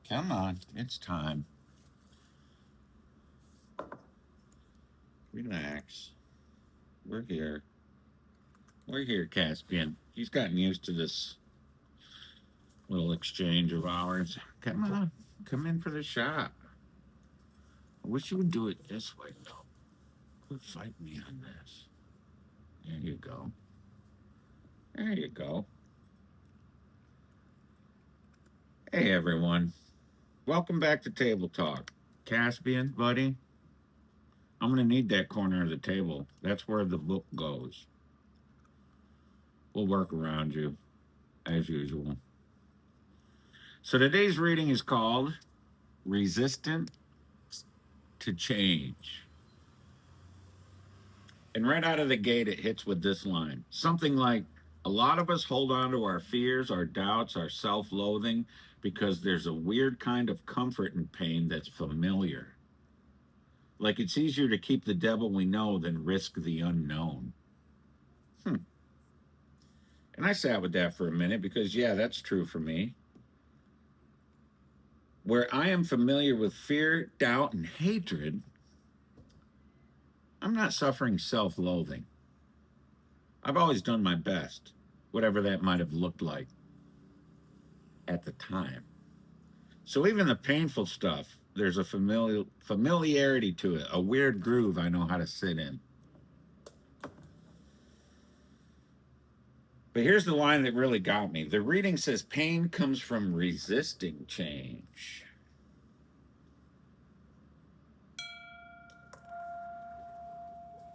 Come on, it's time. Relax. We're here. We're here, Caspian. He's gotten used to this little exchange of ours. Come on, come in for the shot. I wish you would do it this way, though. Quit fighting me on this. There you go. There you go. Hey, everyone. Welcome back to Table Talk. Caspian, buddy, I'm going to need that corner of the table. That's where the book goes. We'll work around you, as usual. So today's reading is called Resistant to Change. And right out of the gate, it hits with this line something like, a lot of us hold on to our fears, our doubts, our self loathing because there's a weird kind of comfort in pain that's familiar. Like it's easier to keep the devil we know than risk the unknown. Hmm. And I sat with that for a minute because, yeah, that's true for me. Where I am familiar with fear, doubt, and hatred, I'm not suffering self loathing. I've always done my best, whatever that might have looked like at the time. So even the painful stuff, there's a familiarity to it, a weird groove I know how to sit in. But here's the line that really got me. The reading says pain comes from resisting change.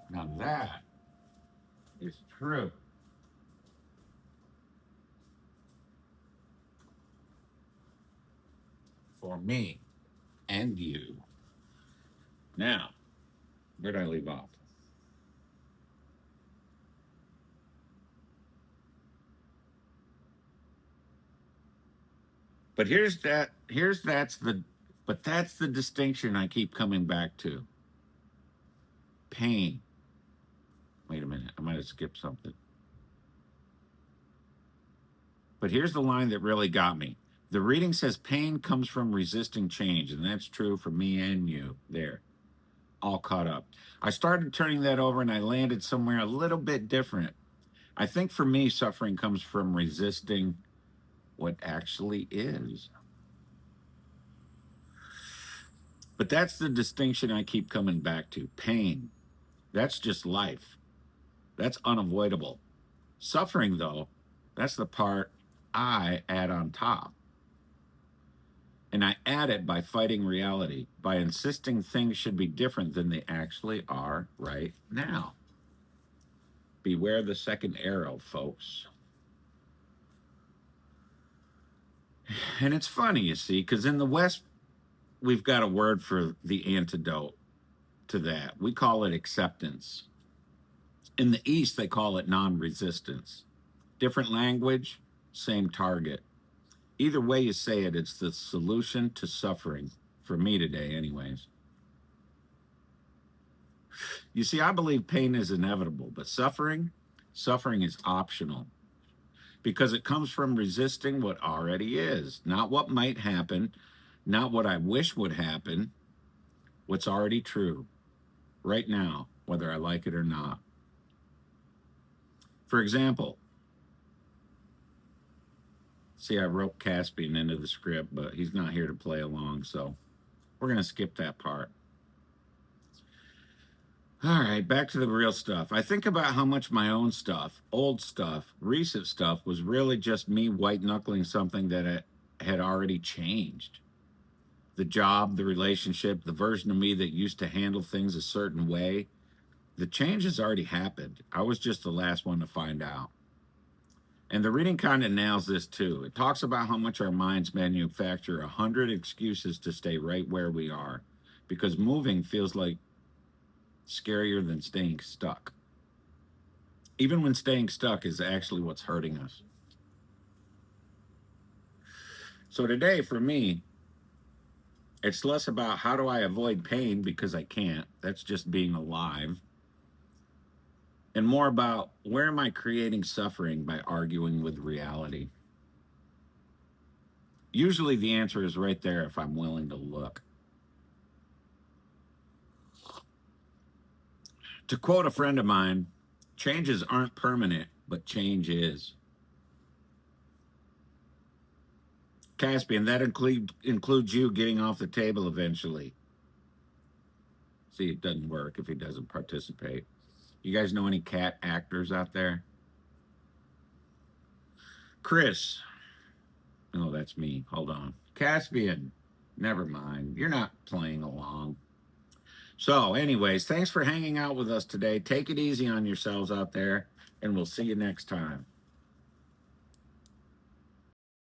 Now that is true. For me and you. Now, where did I leave off? But that's the distinction I keep coming back to. Pain. Wait a minute, I might have skipped something. But here's the line that really got me. The reading says pain comes from resisting change, and that's true for me and you. There, all caught up. I started turning that over and I landed somewhere a little bit different. I think for me, suffering comes from resisting what actually is. But that's the distinction I keep coming back to. Pain. That's just life. That's unavoidable. Suffering, though, that's the part I add on top. And I add it by fighting reality, by insisting things should be different than they actually are right now. Beware the second arrow, folks. And it's funny, you see, because in the West, we've got a word for the antidote to that. We call it acceptance. In the East, they call it non resistance. Different language, same target. Either way you say it, it's the solution to suffering, for me today, anyways. You see, I believe pain is inevitable, but suffering is optional because it comes from resisting what already is, not what might happen, not what I wish would happen, what's already true right now, whether I like it or not. For example, see, I wrote Caspian into the script, but he's not here to play along, so we're going to skip that part. All right, back to the real stuff. I think about how much my own stuff, old stuff, recent stuff was really just me white knuckling something that had already changed. The job, the relationship, the version of me that used to handle things a certain way. The change has already happened. I was just the last one to find out. And the reading kind of nails this too. It talks about how much our minds manufacture 100 excuses to stay right where we are because moving feels like scarier than staying stuck. Even when staying stuck is actually what's hurting us. So today, for me, it's less about how do I avoid pain because I can't. That's just being alive. And more about where am I creating suffering by arguing with reality? Usually the answer is right there if I'm willing to look. To quote a friend of mine, changes aren't permanent, but change is. Caspian, that includes you getting off the table eventually. See, it doesn't work if he doesn't participate. You guys know any cat actors out there? Chris. Oh, that's me. Hold on. Caspian. Never mind. You're not playing along. So, anyways, thanks for hanging out with us today. Take it easy on yourselves out there, and we'll see you next time.